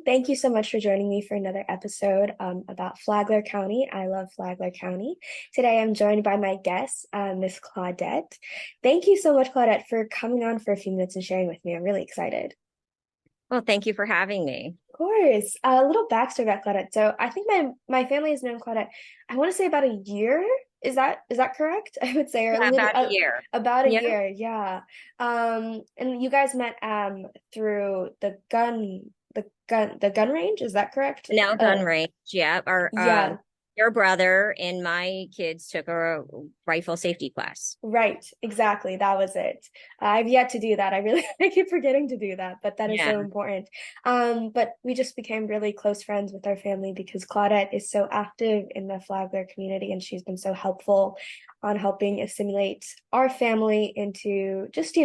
Thank you so much for joining me for another episode about Flagler County. I love Flagler County. Today I'm joined by my guest, Miss Claudette. Thank you so much, Claudette, for coming on for a few minutes and sharing with me. I'm really excited. Well, thank you for having me. Of course. A little backstory about Claudette. So I think my family has known Claudette, I want to say about a year. Is that correct? I would say, or a Yeah, little about a year. about a Yeah. year, yeah. And you guys met through the gun range, is that correct? No gun range. Yeah. Yeah, Your brother and my kids took a rifle safety class. right, exactly. That was it. I've yet to do that. I really I keep forgetting to do that, but that is Yeah. so important. But we just became really close friends with our family because Claudette is so active in the Flagler community and she's been so helpful on helping assimilate our family into just,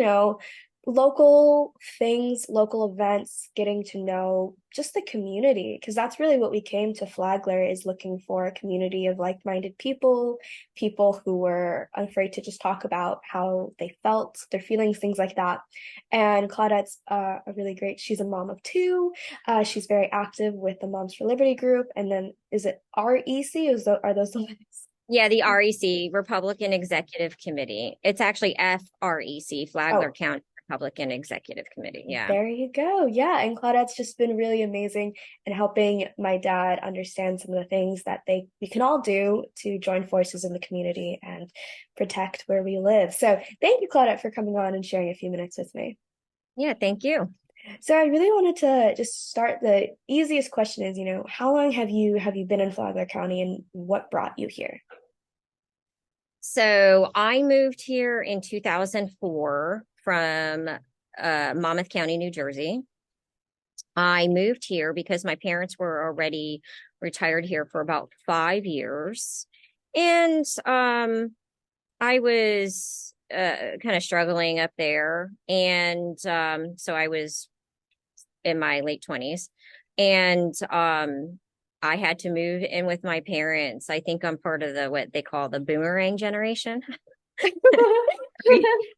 local things, local events, getting to know just the community, because that's really what we came to Flagler is looking for a community of like-minded people, people who were afraid to just talk about how they felt, their feelings, things like that. And Claudette's a really great, she's a mom of two. She's very active with the Moms for Liberty group. And then is it REC? Are those the ones? Yeah, the REC, Republican Executive Committee. It's actually FREC, Flagler Oh, County Republican Executive Committee. Yeah. there you go. Yeah. And Claudette's just been really amazing in helping my dad understand some of the things that we can all do to join forces in the community and protect where we live. So thank you, Claudette, for coming on and sharing a few minutes with me. Yeah, thank you. So I really wanted to just start. The easiest question is, how long have you been in Flagler County and what brought you here? So I moved here in 2004 from Monmouth County, New Jersey. I moved here because my parents were already retired here for about 5 years. And I was kind of struggling up there. And so I was in my late 20s. And I had to move in with my parents. I think I'm part of the what they call the boomerang generation.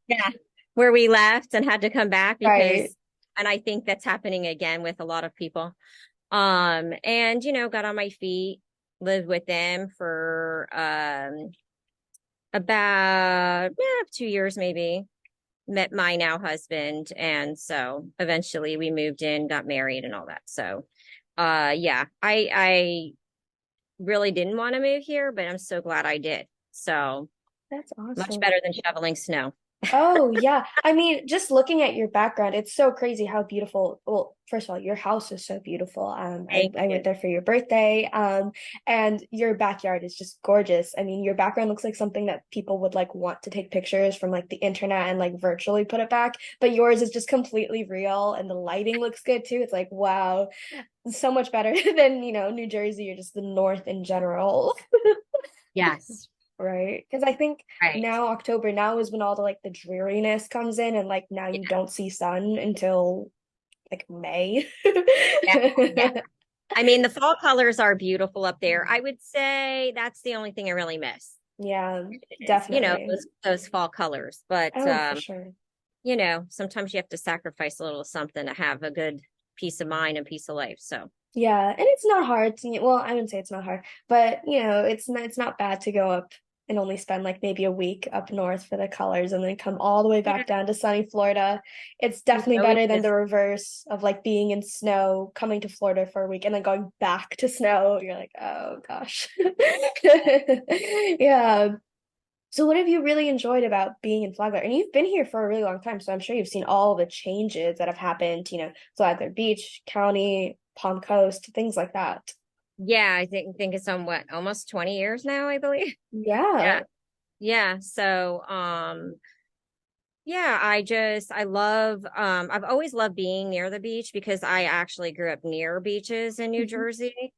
Yeah, where we left and had to come back Right. because, and I think that's happening again with a lot of people. And got on my feet, lived with them for about 2 years maybe. Met my now husband, and so eventually we moved in, got married, and all that. So, yeah, I really didn't want to move here, but I'm so glad I did. So That's much awesome. better than shoveling snow. Oh, yeah. I mean, just looking at your background, it's so crazy how beautiful. Well, first of all, your house is so beautiful. I, Thank I went you. there for your birthday. And your backyard is just gorgeous. I mean, your background looks like something that people would like want to take pictures from like the internet and like virtually put it back, but yours is just completely real and the lighting looks good too. It's like, wow, so much better than, New Jersey or just the North in general. Yes. Right. Because I think Right. now October now is when all the like the dreariness comes in and like now you Yeah. don't see sun until like May. Yeah. Yeah. I mean, the fall colors are beautiful up there. I would say that's the only thing I really miss Yeah, is, definitely. those fall colors. But Oh, for sure. sometimes you have to sacrifice a little something to have a good peace of mind and peace of life. So Yeah, and it's not hard to, well, I wouldn't say it's not hard, but it's not bad to go up and only spend like maybe a week up north for the colors and then come all the way yeah, back down to sunny Florida. It's definitely it's better than the just reverse of like being in snow, coming to Florida for a week and then going back to snow. You're like, oh gosh. Yeah. So what have you really enjoyed about being in Flagler? And you've been here for a really long time, so I'm sure you've seen all the changes that have happened, Flagler Beach, County, Palm Coast, things like that. yeah, I think it's on what, almost 20 years now, I believe. Yeah. Yeah. Yeah. So yeah, I love I've always loved being near the beach because I actually grew up near beaches in New Mhm. Jersey.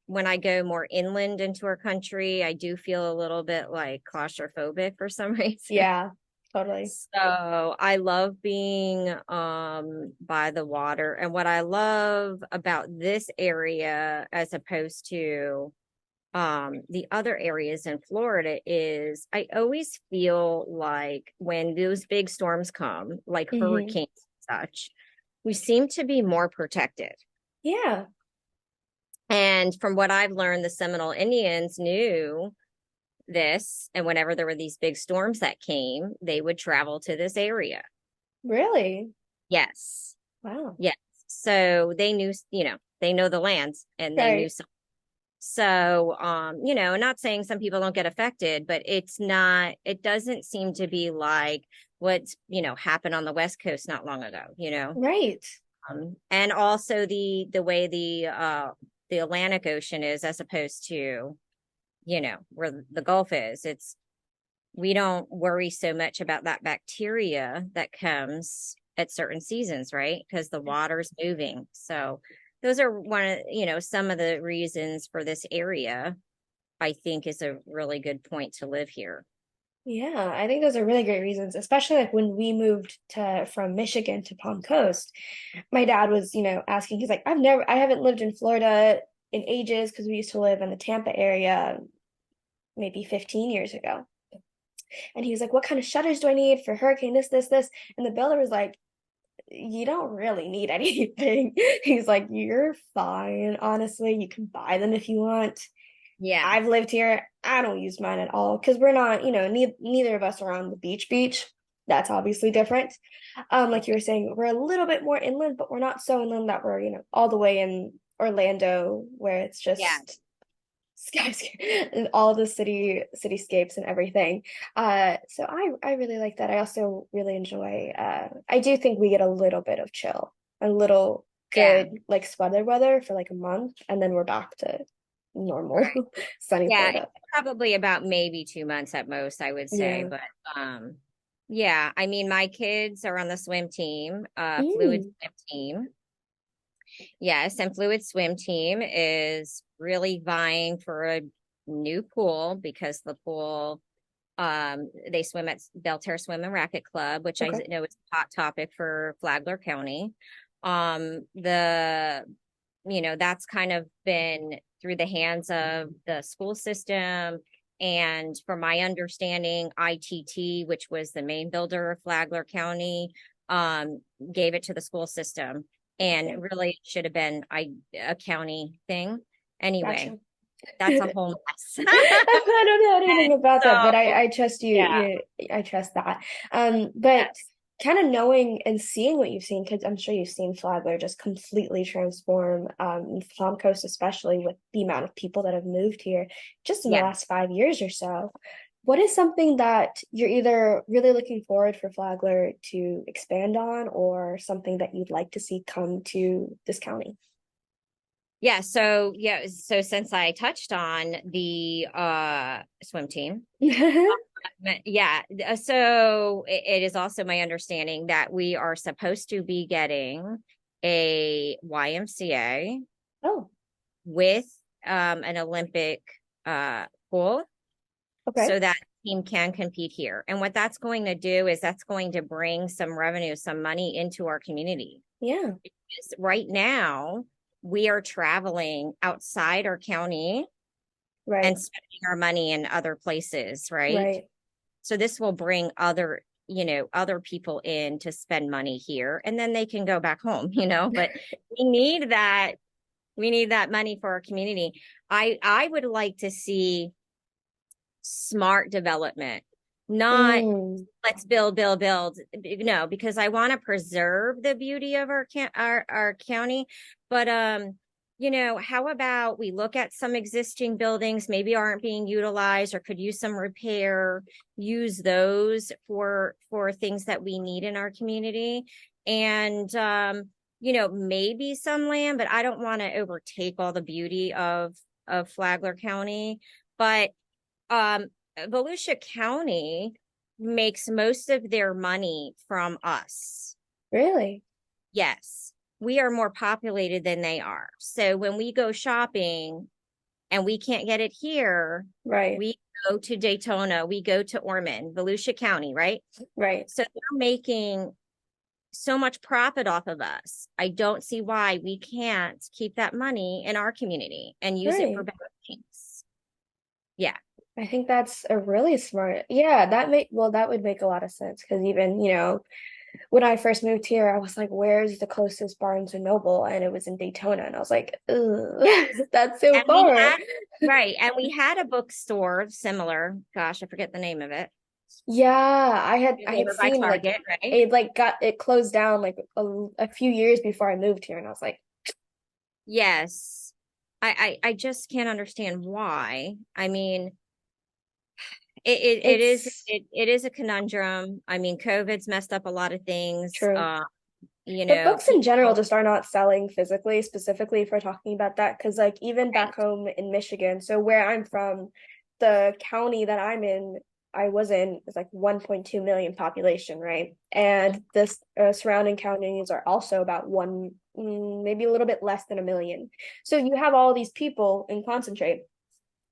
When I go more inland into our country, I do feel a little bit like claustrophobic for some reason. Yeah, totally. So I love being by the water. And what I love about this area as opposed to the other areas in Florida is I always feel like when those big storms come, like Hmm. hurricanes and such, we seem to be more protected. Yeah. And from what I've learned, the Seminole Indians knew this. And whenever there were these big storms that came, they would travel to this area. Really? Yes. Wow. Yes. So they knew, they know the lands and they knew Right. some. So, not saying some people don't get affected, but it doesn't seem to be like what's, happened on the West Coast not long ago. Right. And also the way the Atlantic Ocean is as opposed to, where the Gulf is. We don't worry so much about that bacteria that comes at certain seasons, right? Because the water's moving. So those are some of the reasons for this area, I think is a really good point to live here. Yeah, I think those are really great reasons, especially like when we moved to from Michigan to Palm Coast. My dad was, asking, he's like, I haven't lived in Florida in ages because we used to live in the Tampa area maybe 15 years ago. And he was like, what kind of shutters do I need for hurricane, this? And the builder was like, you don't really need anything. He's like, you're fine, honestly. You can buy them if you want. Yeah. I've lived here. I don't use mine at all because we're not, neither of us are on the beach. That's obviously different. Like you were saying, we're a little bit more inland, but we're not so inland that we're, all the way in Orlando where it's Yeah. just skyscraper and all the cityscapes and everything. So I really like that. I also really enjoy I do think we get a little bit of chill, a little Yeah. good like sweater weather for like a month, and then we're back to normal Right. sunny Yeah. Florida. Probably about maybe 2 months at most, I would say. Yeah. But yeah, I mean, my kids are on the swim team, fluid Mm, swim team. Yes, and Fluid Swim Team is really vying for a new pool because the pool they swim at Belterra Swim and Racket Club, which I okay. know is a hot topic for Flagler County. The that's kind of been through the hands of the school system. And from my understanding, ITT, which was the main builder of Flagler County, gave it to the school system. And it Okay. really should have been a county thing. Anyway, Gotcha. that's a whole mess. I don't know anything about that, but So I trust you. yeah, I trust that. But yes, kind of knowing and seeing what you've seen, because I'm sure you've seen Flagler just completely transform, Palm Coast, especially with the amount of people that have moved here just in the yeah. last 5 years or so. What is something that you're either really looking forward for Flagler to expand on, or something that you'd like to see come to this county? So since I touched on the swim team, yeah, so it is also my understanding that we are supposed to be getting a YMCA Oh, with an Olympic pool okay. so that team can compete here. And what that's going to do is that's going to bring some revenue, some money into our community. Yeah, Because right now, we are traveling outside our county right, and spending our money in other places, right? right. So this will bring other people in to spend money here and then they can go back home, but we need that money for our community. I would like to see smart development, not Mm, let's build. No, because I want to preserve the beauty of our county. But how about we look at some existing buildings maybe aren't being utilized or could use some repair, use those for things that we need in our community. And maybe some land, but I don't want to overtake all the beauty of Flagler County. But um Volusia County makes most of their money from us. really? Yes, we are more populated than they are. So when we go shopping and we can't get it here, Right, we go to Daytona, we go to Ormond, Volusia County, right? right, So they're making so much profit off of us. I don't see why we can't keep that money in our community and use it for right. better things. Yeah. I think that's a really smart. Yeah, that would make a lot of sense because even, when I first moved here, I was like, where's the closest Barnes and Noble? And it was in Daytona. And I was like, ugh, Yeah. that's so And we far. had, right. And we had a bookstore similar. Gosh, I forget the name of it. Yeah, I had Over by seen like Target, right? it closed down like a few years before I moved here, and I was like, Yes. I just can't understand why. I mean, it's it is a conundrum. I mean, COVID's messed up a lot of things. true. But books in general People, just are not selling physically, specifically if we're talking about that. Because, like, even back right. home in Michigan, so where I'm from, the county that I was in, is like 1.2 million population, right? And this surrounding counties are also about maybe a little bit less than a million. So you have all these people in concentrate.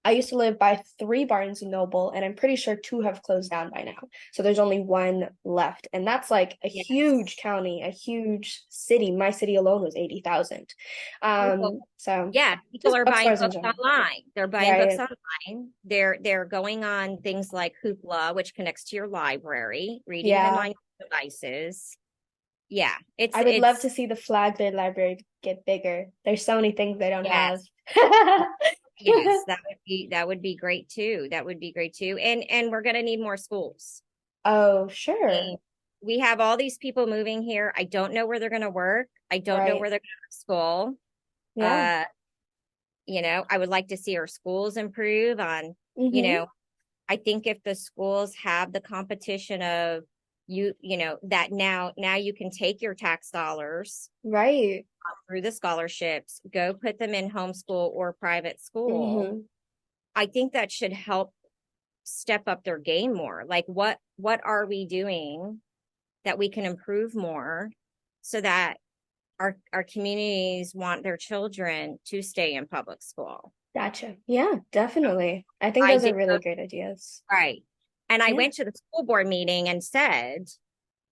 I used to live by three Barnes and Noble, and I'm pretty sure two have closed down by now. So there's only one left. And that's like a Yes. huge county, a huge city. My city alone was 80,000. People, So yeah, people just are buying bookstores in books general. online. They're buying books Right. online. They're going on things like Hoopla, which connects to your library, reading them Yeah. on your devices. Yeah, I would love to it's see the Flagler library get bigger. There's so many things they don't have. yes. Yes, that would be great too. That would be great too. And we're gonna need more schools. Oh, I sure. mean, we have all these people moving here. I don't know where they're gonna work. I don't know Right. where they're gonna go to school. Yeah. Uh, I would like to see our schools improve on, you Mm-hmm. know, I think if the schools have the competition of that now you can take your tax dollars Right. through the scholarships, go put them in homeschool or private school. Mm-hmm. I think that should help step up their game more. Like what are we doing that we can improve more so that our communities want their children to stay in public school. Gotcha. Yeah, definitely. I think I those are did really great ideas. right. And I Yeah. went to the school board meeting and said,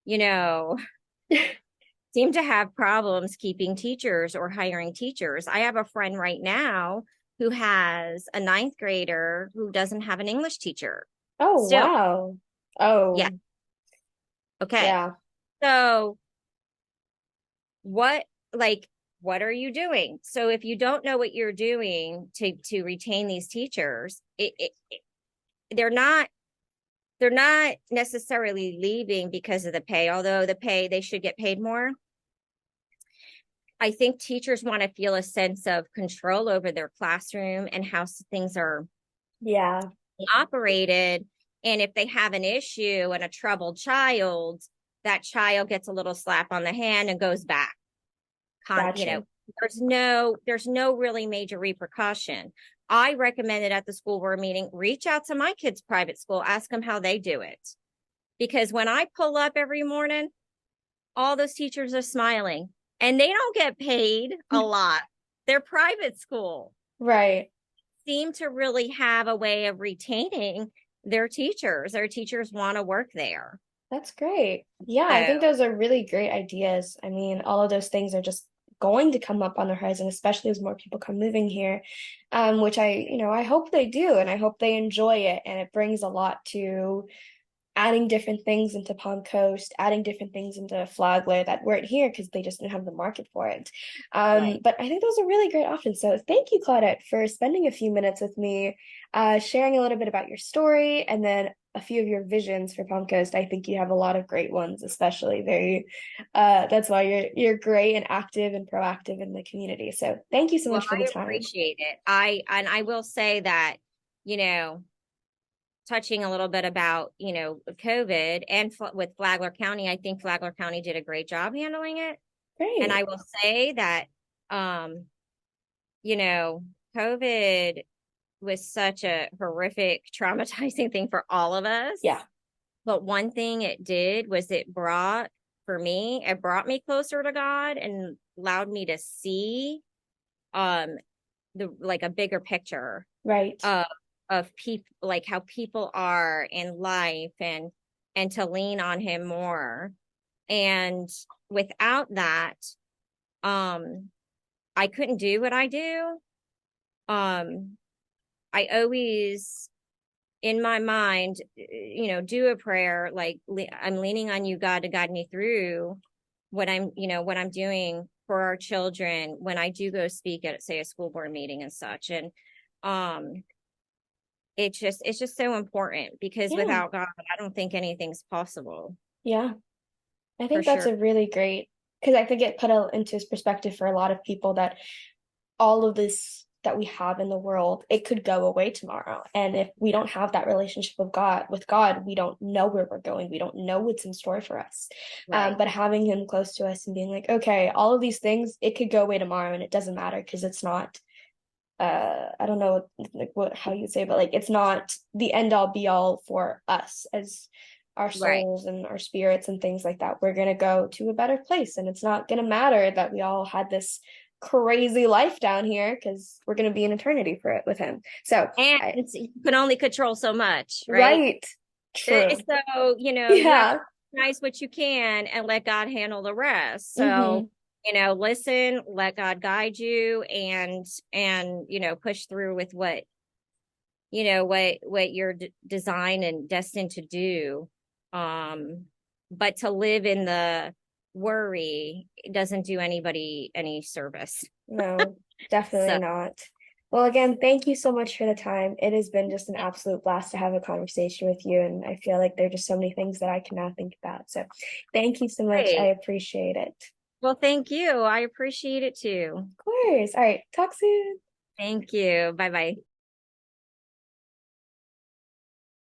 you know, seem to have problems keeping teachers or hiring teachers. I have a friend right now who has a ninth grader who doesn't have an English teacher Oh, still. wow. Yeah. Oh, Okay. yeah. So what, like, what are you doing? So if you don't know what you're doing to retain these teachers, they're not they're not necessarily leaving because of the pay, although the pay they should get paid more. I think teachers want to feel a sense of control over their classroom and how things are Yeah. operated. And if they have an issue and a troubled child, that child gets a little slap on the hand and goes back. Con, you know, Gotcha. there's no really major repercussion. I recommended at the school board meeting, reach out to my kids' private school, ask them how they do it. Because when I pull up every morning, all those teachers are smiling and they don't get paid a lot. They're private school. Right. Seem to really have a way of retaining their teachers. Their teachers want to work there. That's great. Yeah, I So, think those are really great ideas. I mean, all of those things are just going to come up on the horizon, especially as more people come moving here, which I hope they do, and I hope they enjoy it. And it brings a lot to adding different things into Palm Coast, adding different things into Flagler that weren't here because they just didn't have the market for it. right. But I think those are really great options. So thank you, Claudette, for spending a few minutes with me, sharing a little bit about your story and then a few of your visions for Palm Coast. I think you have a lot of great ones, especially very that's why you're great and active and proactive in the community. So thank you so Well, much for the I time. appreciate it. I will say that, you know, touching a little bit about, COVID and with Flagler County, I think Flagler County did a great job handling it. And I Great. will say that, um, you know, COVID was such a horrific, traumatizing thing for all of us. Yeah. But one thing it did was it brought me closer to God and allowed me to see um the like a bigger picture Right. of people, like how people are in life, and to lean on him more. And without that, um I couldn't do what I do. um I always in my mind, do a prayer like I'm leaning on you, God, to guide me through what I'm doing for our children when I do go speak at, say, a school board meeting and such. And um it's just so important because Yeah. without God, I don't think anything's possible Yeah. I for think that's sure. a really great, because I think it put into perspective for a lot of people that all of this that we have in the world, it could go away tomorrow. And if we don't have that relationship with God, we don't know where we're going. We don't know what's in store for us. Right. But having him close to us and being like, okay, all of these things, it could go away tomorrow and it doesn't matter because it's not I don't know what how you say, but like it's not the end all be all for us as our Right. souls and our spirits and things like that. We're gonna go to a better place, and it's not gonna matter that we all had this crazy life down here because we're gonna be in eternity for it with him. So And I, you can only control so much, right? right, true, So, you have to yeah, recognize what you can and let God handle the rest. So, mm-hmm. listen, let God guide you and push through with what you're designed and destined to do. But to live in the worry doesn't do anybody any service. No, definitely So, not. Well, again, thank you so much for the time. It has been just an absolute blast to have a conversation with you, and I feel like there are just so many things that I can now think about. So, thank you so much. I great. appreciate it. Well, thank you. I appreciate it too. Of course. All right. Talk soon. Thank you. Bye bye.